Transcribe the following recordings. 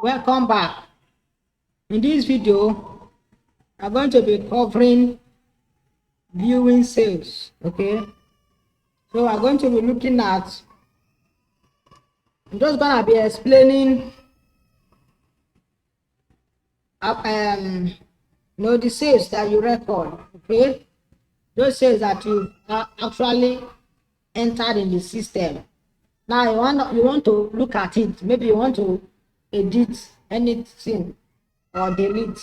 Welcome back. In this video, I'm going to be covering viewing sales. Okay, so we're going to be looking at, I'm just gonna be explaining the sales that you record. Okay, those sales that you actually entered in the system. Now you want to look at it. Maybe you want to edit anything or delete,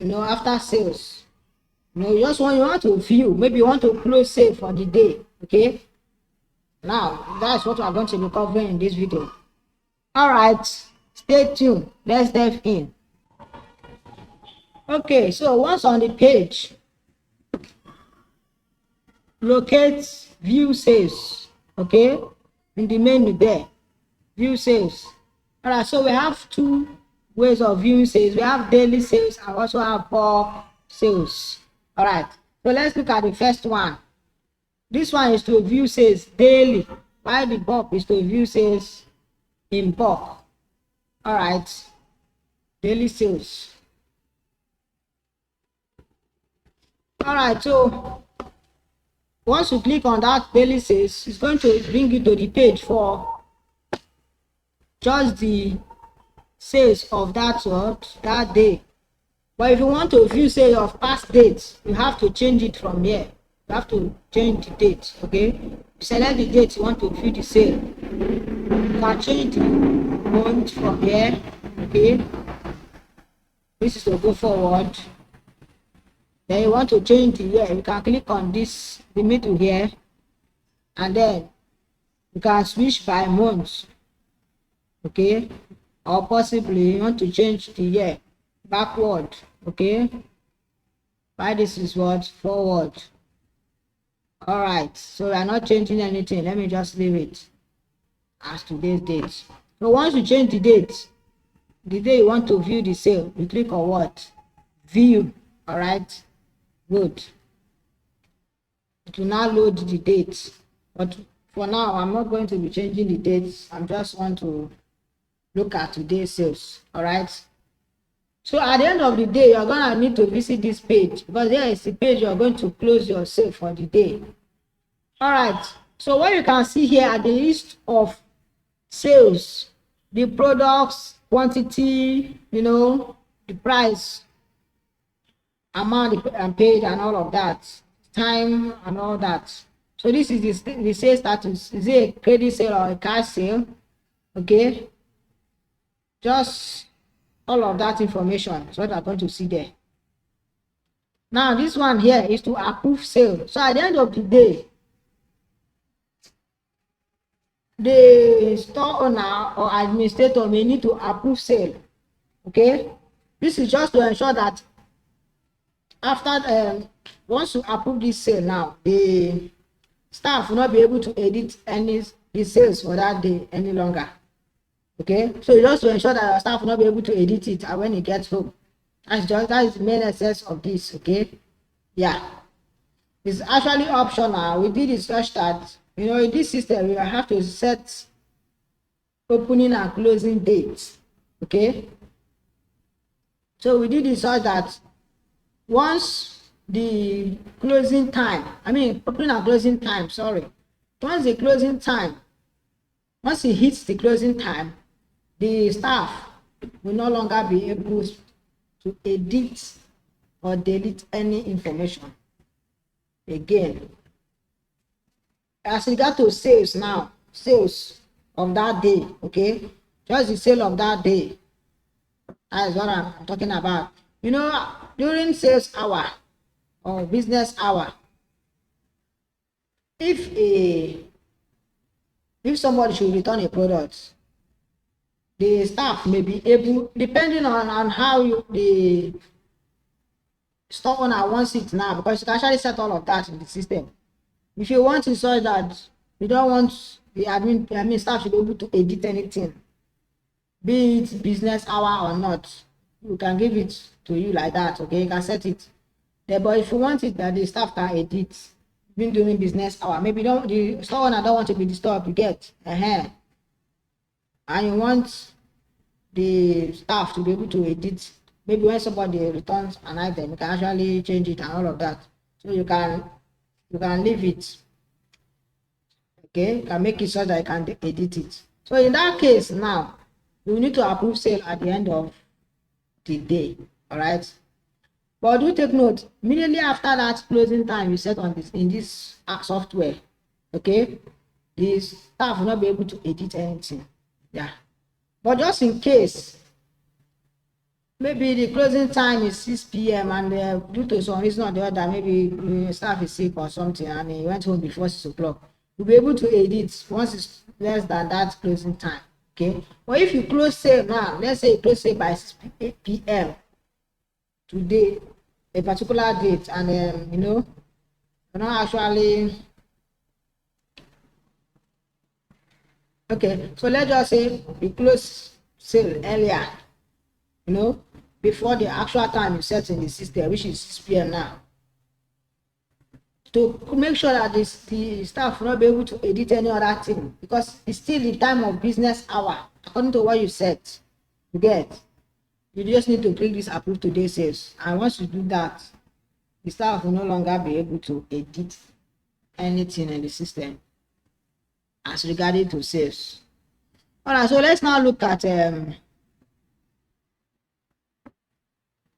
after sales. You just want to view. Maybe you want to close sale for the day. Okay, now that's what we are going to be covering in this video. All right, stay tuned. Let's dive in. Okay, so once on the page, locate view sales. Okay, in the menu there, view sales. All right, so we have two ways of viewing sales. We have daily sales and also have bulk sales. All right, so let's look at the first one. This one is to view sales daily, while the bulk is to view sales in bulk. All right, daily sales. All right, so once you click on that daily sales, it's going to bring you to the page for just the sales of that day. But if you want to view sales of past dates, you have to change it from here. You have to change the date. Okay, select the date you want to view the sale. You can change the month from here. Okay, this is to go forward. Then you want to change the year, you can click on this, the middle here, and then you can switch by months. Okay, or possibly you want to change the year backward. Okay, why this is what forward. All right, so we are not changing anything. Let me just leave it as today's date. So once you change the date, the day you want to view the sale, you click on what? View. All right, good. It will now load the date, but for now I'm not going to be changing the dates. I just want to look at today's sales. All right, so at the end of the day, you're gonna need to visit this page, because there is the page you're going to close your sale for the day. All right, so what you can see here are the list of sales, the products, quantity, the price, amount and paid, and all of that, time and all that. So this is the sales status. Is it a credit sale or a cash sale? Okay, just all of that information is what I'm going to see there. Now this one here is to approve sale. So at the end of the day, the store owner or administrator may need to approve sale. Okay, this is just to ensure that after once you approve this sale, now the staff will not be able to edit the sales for that day any longer. Okay, so just to ensure that your staff will not be able to edit it when it gets home. That is the main essence of this. Okay, yeah, it's actually optional. We did research that in this system we have to set opening and closing dates. Okay, so we did research that once the closing time, opening and closing time, once it hits the closing time, the staff will no longer be able to edit or delete any information again. As regard to sales now, sales of that day, okay, just the sale of that day, that is what I'm talking about. During sales hour or business hour, if somebody should return a product, the staff may be able, depending on how the store owner wants it now, because you can actually set all of that in the system. If you want to say that you don't want the staff should be able to edit anything, be it business hour or not, you can give it to you like that. Okay, you can set it there. But if you want it that the staff can edit even during business hour, maybe the store owner don't want to be disturbed, you get and you want the staff to be able to edit. Maybe when somebody returns an item, you can actually change it and all of that. So you can leave it. Okay, you can make it so that you can edit it. So in that case now, you need to approve sale at the end of the day. All right. But do take note, immediately after that closing time you set on this in this software, okay, the staff will not be able to edit anything. Yeah. But just in case, maybe the closing time is 6 p.m. and due to some reason or the other, maybe the staff is sick or something and he went home before 6 o'clock, you'll be able to edit once it's less than that closing time. Okay. But if you close sale now, let's say you close sale by 6 p.m. today, a particular date, and you're not actually okay. So let's just say you close sale earlier, before the actual time you set in the system, which is 6 p.m. now, to make sure that the staff will not be able to edit any other thing, because it's still the time of business hour according to what you set. You get. You just need to click this approve today sales, and once you do that, the staff will no longer be able to edit anything in the system as regarding to sales. All right, so let's now look at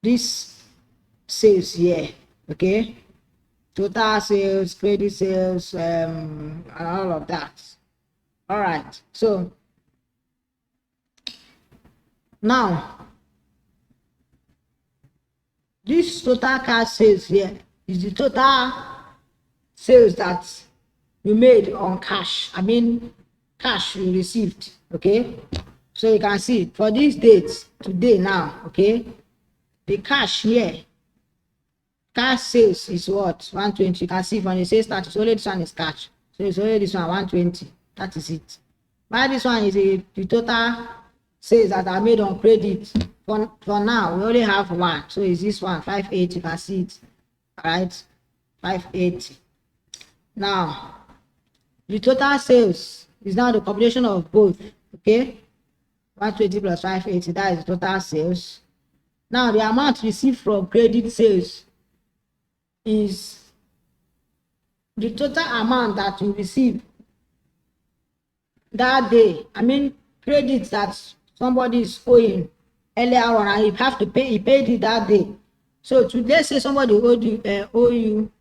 this sales here. Okay, total sales, credit sales, and all of that. All right, so now this total cash sales here is the total sales that you made on cash. I mean, cash you received. Okay, so you can see for these dates today now. Okay, the cash here, cash sales is what 120. You can see from the sales start, it's only this one is cash, so it's only this one 120. That is it. But this one is the total sales that are made on credit. For now, we only have one, so is this one 580. You can see it. All right, 580. Now the total sales is now the combination of both. Okay, 120 plus 580, that is the total sales. Now the amount received from credit sales is the total amount that you receive that day. I mean, credits that somebody is owing earlier on and you have to pay, he paid it that day. So today, say somebody owe you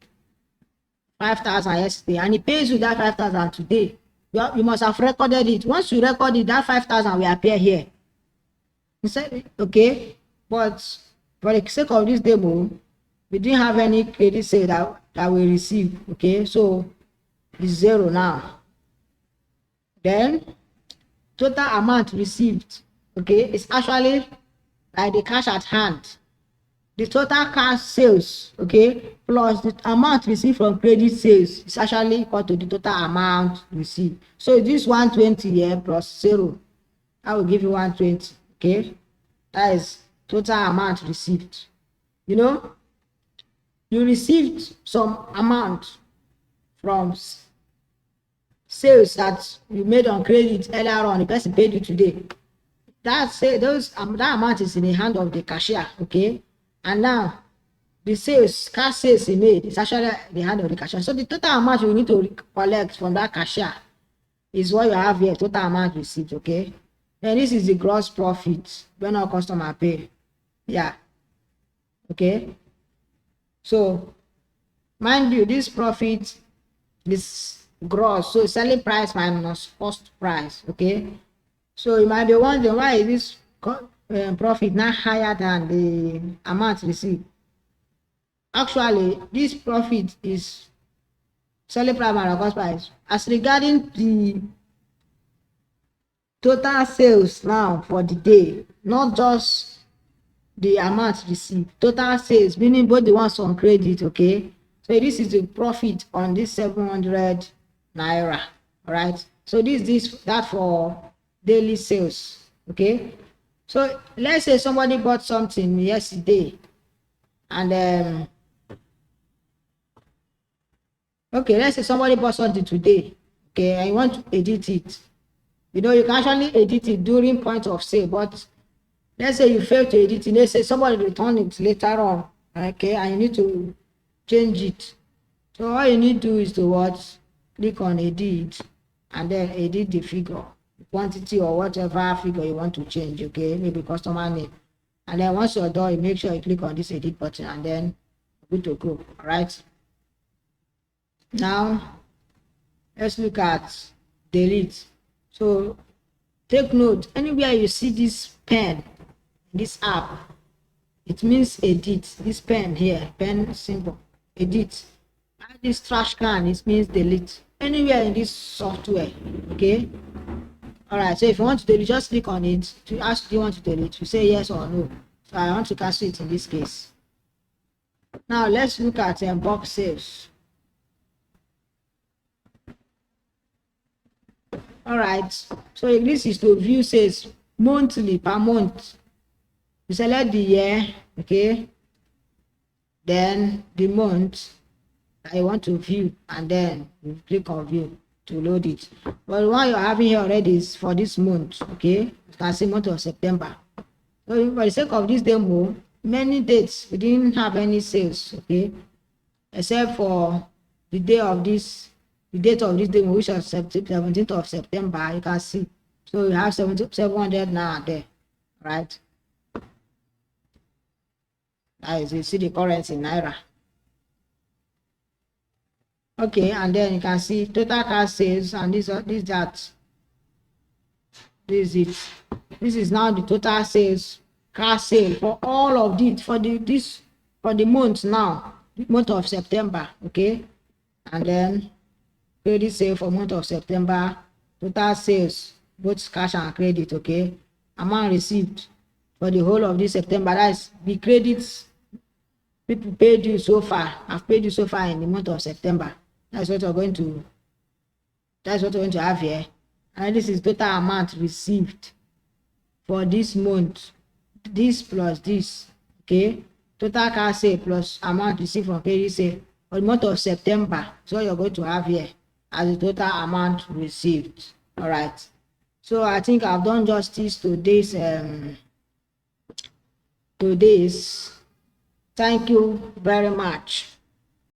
5,000 yesterday and he pays you that 5,000 today. You must have recorded it. Once you record it, that 5,000 will appear here. You said, okay, but for the sake of this demo, we didn't have any credit sale that we received. Okay, so it's 0 now. Then total amount received, okay, it's actually like the cash at hand. The total cash sales, okay, plus the amount received from credit sales is actually equal to the total amount received. So this 120 here plus 0, I will give you 120. Okay, that is total amount received. You received some amount from sales that you made on credit earlier on. The person paid you today. That amount is in the hand of the cashier. Okay. And now the cash sales he made is actually the hand of the cashier. So the total amount you need to collect from that cashier is what you have here, total amount received. Okay. And this is the gross profit when our customer pay. Yeah. Okay. So mind you, this profit is gross. So selling price minus cost price. Okay. So you might be wondering, why is this profit not higher than the amount received? Actually, this profit is selling price minus cost price. As regarding the total sales now for the day, not just the amount received, total sales, meaning both the ones on credit. Okay, so this is the profit on this 700 naira. All right, so that for daily sales. Okay, so let's say somebody bought something yesterday and okay, let's say somebody bought something today. Okay, and you want to edit it. You can actually edit it during point of sale, but Let's say you fail to edit it, let's say somebody return it later on, okay, and you need to change it. So all you need to do is to what? Click on edit and then edit the figure, quantity or whatever figure you want to change, okay, maybe customer name. And then once you're done, you make sure you click on this edit button and then good to go. All right. Now let's look at delete. So take note, anywhere you see this pen, this app, it means edit. This pen here, pen symbol, edit. And this trash can, it means delete. Anywhere in this software, okay. All right, so if you want to delete, just click on it to ask, do you want to delete? You say yes or no. So I want to cancel it in this case. Now let's look at box sales. All right, so this is to view sales monthly, per month. You select the year, okay, then the month that you want to view, and then you click on view to load it. But the one you're having here already is for this month, okay. You can see month of September. So for the sake of this demo, many dates we didn't have any sales, okay, except for the day of this, the date of this demo, which was 17th of September. You can see, so we have 700 now and there, right? That is, you see the currency in naira. Okay, and then you can see total car sales, and this that. This is it. This is now the total sales, car sale for all of it for the month now, the month of September, okay, and then credit sale for month of September, total sales, both cash and credit, okay, amount received for the whole of this September. That's the credits people paid you so far. I've paid you so far in the month of September. That's what we're going to. That's what we're going to have here. And this is total amount received for this month. This plus this, okay. Total car sale plus amount received from credit sale for the month of September. So you're going to have here as the total amount received. All right. So I think I've done justice to this. Thank you very much.